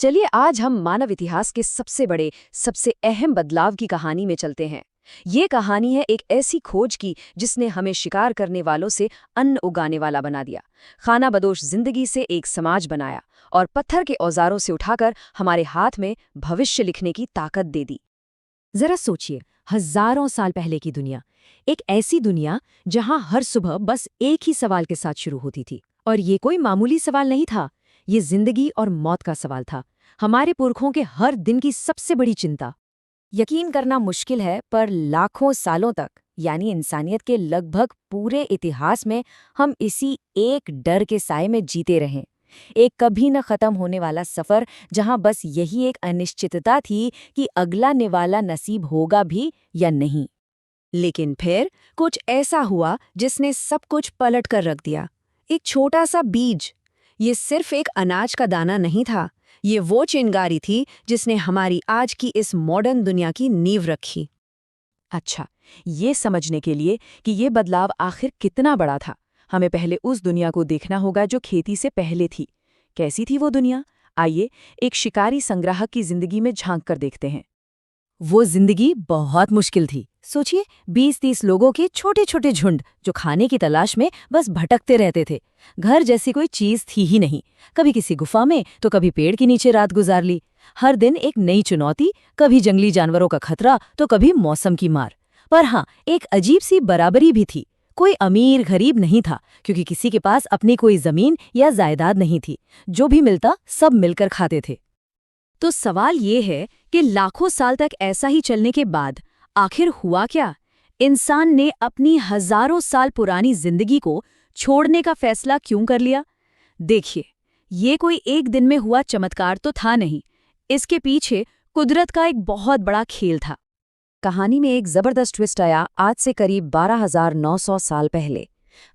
चलिए आज हम मानव इतिहास के सबसे बड़े, सबसे अहम बदलाव की कहानी में चलते हैं। ये कहानी है एक ऐसी खोज की जिसने हमें शिकार करने वालों से अन्न उगाने वाला बना दिया, खाना बदोश जिंदगी से एक समाज बनाया और पत्थर के औजारों से उठाकर हमारे हाथ में भविष्य लिखने की ताकत दे दी। जरा सोचिए, हजारों साल पहले की दुनिया, एक ऐसी दुनिया जहां हर सुबह बस एक ही सवाल के साथ शुरू होती थी। और ये कोई मामूली सवाल नहीं था, ये जिंदगी और मौत का सवाल था, हमारे पुरखों के हर दिन की सबसे बड़ी चिंता। यकीन करना मुश्किल है, पर लाखों सालों तक, यानी इंसानियत के लगभग पूरे इतिहास में, हम इसी एक डर के साए में जीते रहे। एक कभी न खत्म होने वाला सफर, जहां बस यही एक अनिश्चितता थी कि अगला निवाला नसीब होगा भी या नहीं। लेकिन फिर कुछ ऐसा हुआ जिसने सब कुछ पलट कर रख दिया। एक छोटा सा बीज। ये सिर्फ एक अनाज का दाना नहीं था, ये वो चिंगारी थी जिसने हमारी आज की इस मॉडर्न दुनिया की नींव रखी। अच्छा, ये समझने के लिए कि ये बदलाव आखिर कितना बड़ा था, हमें पहले उस दुनिया को देखना होगा जो खेती से पहले थी। कैसी थी वो दुनिया? आइए एक शिकारी संग्राहक की जिंदगी में झांक कर देखते हैं। वो जिंदगी बहुत मुश्किल थी। सोचिए, 20-30 लोगों के छोटे छोटे झुंड जो खाने की तलाश में बस भटकते रहते थे। घर जैसी कोई चीज थी ही नहीं। कभी किसी गुफा में तो कभी पेड़ के नीचे रात गुजार ली। हर दिन एक नई चुनौती, कभी जंगली जानवरों का खतरा तो कभी मौसम की मार। पर हाँ, एक अजीब सी बराबरी भी थी। कोई अमीर गरीब नहीं था, क्योंकि किसी के पास अपनी कोई जमीन या जायदाद नहीं थी। जो भी मिलता सब मिलकर खाते थे। तो सवाल ये है कि लाखों साल तक ऐसा ही चलने के बाद आखिर हुआ क्या? इंसान ने अपनी हजारों साल पुरानी जिंदगी को छोड़ने का फैसला क्यों कर लिया? देखिए, ये कोई एक दिन में हुआ चमत्कार तो था नहीं। इसके पीछे कुदरत का एक बहुत बड़ा खेल था। कहानी में एक जबरदस्त ट्विस्ट आया आज से करीब 12,900 साल पहले।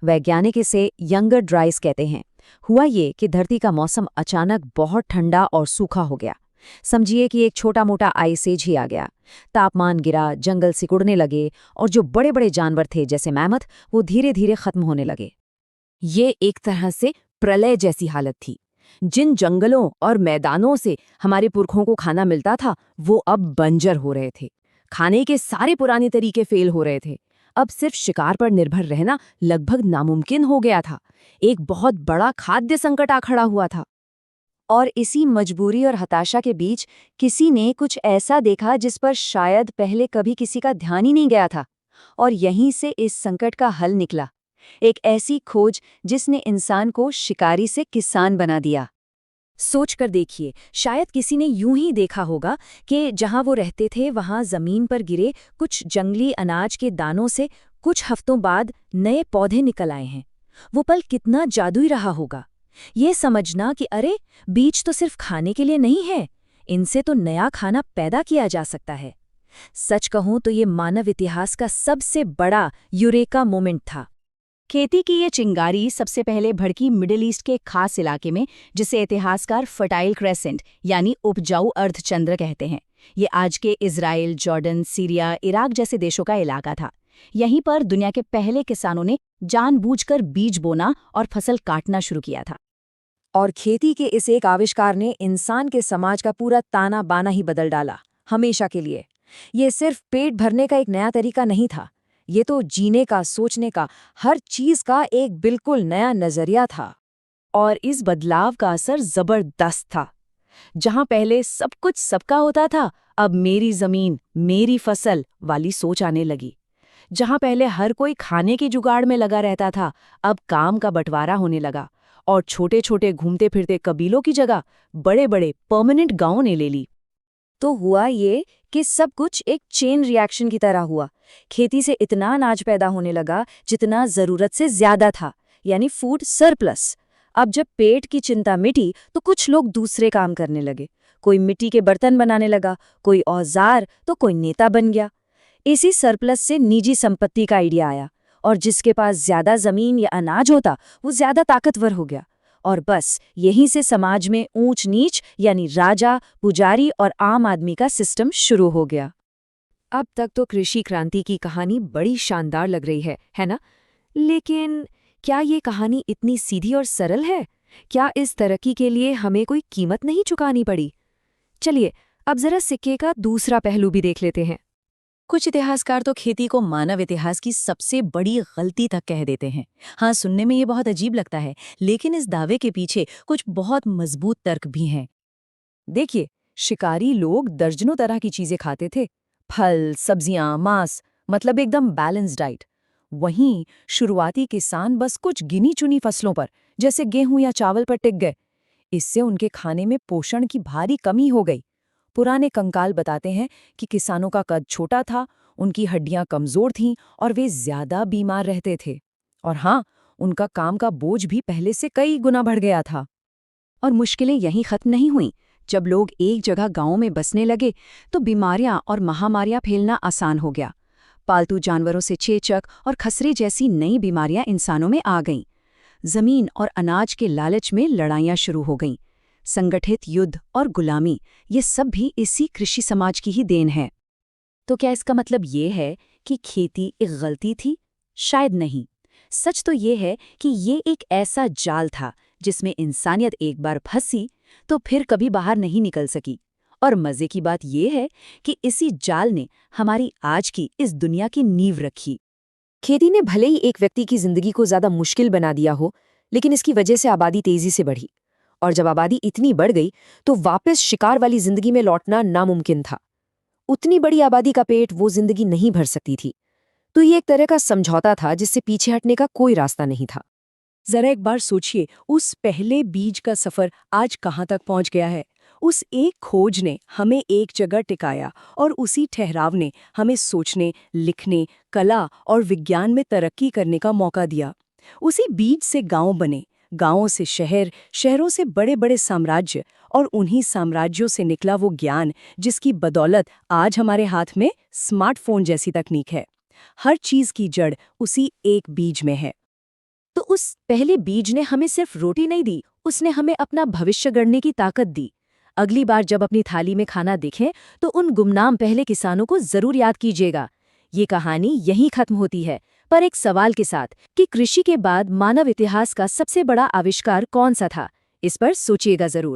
वैज्ञानिक इसे यंगर ड्राइस कहते हैं। हुआ ये कि धरती का मौसम अचानक बहुत ठंडा और सूखा हो गया। समझिए कि एक छोटा मोटा आइस एज ही आ गया। तापमान गिरा, जंगल सिकुड़ने लगे और जो बड़े बड़े जानवर थे जैसे मैमथ, वो धीरे धीरे खत्म होने लगे। ये एक तरह से प्रलय जैसी हालत थी। जिन जंगलों और मैदानों से हमारे पुरखों को खाना मिलता था, वो अब बंजर हो रहे थे। खाने के सारे पुराने तरीके फेल हो रहे थे। अब सिर्फ शिकार पर निर्भर रहना लगभग नामुमकिन हो गया था। एक बहुत बड़ा खाद्य संकट आ खड़ा हुआ था। और इसी मजबूरी और हताशा के बीच किसी ने कुछ ऐसा देखा जिस पर शायद पहले कभी किसी का ध्यान ही नहीं गया था। और यहीं से इस संकट का हल निकला। एक ऐसी खोज जिसने इंसान को शिकारी से किसान बना दिया। सोच कर देखिए, शायद किसी ने यूं ही देखा होगा कि जहां वो रहते थे वहां जमीन पर गिरे कुछ जंगली अनाज के दानों से कुछ हफ्तों बाद नए पौधे निकल आए हैं। वो पल कितना जादुई रहा होगा। ये समझना कि अरे, बीज तो सिर्फ खाने के लिए नहीं है, इनसे तो नया खाना पैदा किया जा सकता है। सच कहूं तो ये मानव इतिहास का सबसे बड़ा यूरेका मोमेंट था। खेती की ये चिंगारी सबसे पहले भड़की मिडिल ईस्ट के खास इलाके में, जिसे इतिहासकार फर्टाइल क्रेसेंट यानी उपजाऊ अर्धचंद्र कहते हैं। ये आज के इजराइल, जॉर्डन, सीरिया, इराक जैसे देशों का इलाका था। यहीं पर दुनिया के पहले किसानों ने जानबूझकर बीज बोना और फसल काटना शुरू किया था। और खेती के इस एक आविष्कार ने इंसान के समाज का पूरा ताना बाना ही बदल डाला, हमेशा के लिए। ये सिर्फ पेट भरने का एक नया तरीका नहीं था, ये तो जीने का, सोचने का, हर चीज का एक बिल्कुल नया नजरिया था। और इस बदलाव का असर जबरदस्त था। जहां पहले सब कुछ सबका होता था, अब मेरी जमीन, मेरी फसल वाली सोच आने लगी। जहां पहले हर कोई खाने की जुगाड़ में लगा रहता था, अब काम का बंटवारा होने लगा। और छोटे छोटे घूमते फिरते कबीलों की जगह बड़े बड़े परमानेंट गांवों ने ले ली। तो हुआ ये कि सब कुछ एक चेन रिएक्शन की तरह हुआ। खेती से इतना अनाज पैदा होने लगा जितना जरूरत से ज्यादा था, यानी फूड सरप्लस। अब जब पेट की चिंता मिटी तो कुछ लोग दूसरे काम करने लगे। कोई मिट्टी के बर्तन बनाने लगा, कोई औजार, तो कोई नेता बन गया। इसी सरप्लस से निजी संपत्ति का आइडिया आया, और जिसके पास ज्यादा जमीन या अनाज होता वो ज्यादा ताकतवर हो गया। और बस यहीं से समाज में ऊंच नीच यानी राजा, पुजारी और आम आदमी का सिस्टम शुरू हो गया। अब तक तो कृषि क्रांति की कहानी बड़ी शानदार लग रही है ना? लेकिन क्या ये कहानी इतनी सीधी और सरल है? क्या इस तरक्की के लिए हमें कोई कीमत नहीं चुकानी पड़ी? चलिए, अब जरा सिक्के का दूसरा पहलू भी देख लेते हैं। कुछ इतिहासकार तो खेती को मानव इतिहास की सबसे बड़ी गलती तक कह देते हैं। हाँ, सुनने में ये बहुत अजीब लगता है, लेकिन इस दावे के पीछे कुछ बहुत मजबूत तर्क भी हैं। देखिए, शिकारी लोग दर्जनों तरह की चीजें खाते थे। फल, सब्जियां, मांस, मतलब एकदम बैलेंस डाइट। वहीं शुरुआती किसान बस कुछ गिनी चुनी फसलों पर, जैसे गेहूं या चावल पर टिक गए। इससे उनके खाने में पोषण की भारी कमी हो गई। पुराने कंकाल बताते हैं कि किसानों का कद छोटा था, उनकी हड्डियां कमजोर थीं और वे ज्यादा बीमार रहते थे। और हाँ, उनका काम का बोझ भी पहले से कई गुना बढ़ गया था। और मुश्किलें यहीं खत्म नहीं हुईं। जब लोग एक जगह गांवों में बसने लगे तो बीमारियां और महामारियां फैलना आसान हो गया। पालतू जानवरों से चेचक और खसरे जैसी नई बीमारियां इंसानों में आ गईं। जमीन और अनाज के लालच में लड़ाइयां शुरू हो गईं। संगठित युद्ध और गुलामी, ये सब भी इसी कृषि समाज की ही देन है। तो क्या इसका मतलब ये है कि खेती एक गलती थी? शायद नहीं। सच तो ये है कि ये एक ऐसा जाल था जिसमें इंसानियत एक बार फंसी तो फिर कभी बाहर नहीं निकल सकी। और मजे की बात ये है कि इसी जाल ने हमारी आज की इस दुनिया की नींव रखी। खेती ने भले ही एक व्यक्ति की जिंदगी को ज्यादा मुश्किल बना दिया हो, लेकिन इसकी वजह से आबादी तेजी से बढ़ी। और जब आबादी इतनी बढ़ गई तो वापस शिकार वाली जिंदगी में लौटना नामुमकिन था। उतनी बड़ी आबादी का पेट वो जिंदगी नहीं भर सकती थी। तो ये एक तरह का समझौता था जिससे पीछे हटने का कोई रास्ता नहीं था। जरा एक बार सोचिए, उस पहले बीज का सफर आज कहाँ तक पहुँच गया है। उस एक खोज ने हमें एक जगह टिकाया और उसी ठहराव ने हमें सोचने, लिखने, कला और विज्ञान में तरक्की करने का मौका दिया। उसी बीज से गांव बने, गांवों से शहर, शहरों से बड़े बड़े साम्राज्य और उन्हीं साम्राज्यों से निकला वो ज्ञान जिसकी बदौलत आज हमारे हाथ में स्मार्टफोन जैसी तकनीक है। हर चीज की जड़ उसी एक बीज में है। तो उस पहले बीज ने हमें सिर्फ रोटी नहीं दी, उसने हमें अपना भविष्य गढ़ने की ताकत दी। अगली बार जब अपनी थाली में खाना दिखे तो उन गुमनाम पहले किसानों को जरूर याद कीजिएगा। ये कहानी यहीं खत्म होती है, पर एक सवाल के साथ कि कृषि के बाद मानव इतिहास का सबसे बड़ा आविष्कार कौन सा था। इस पर सोचिएगा जरूर।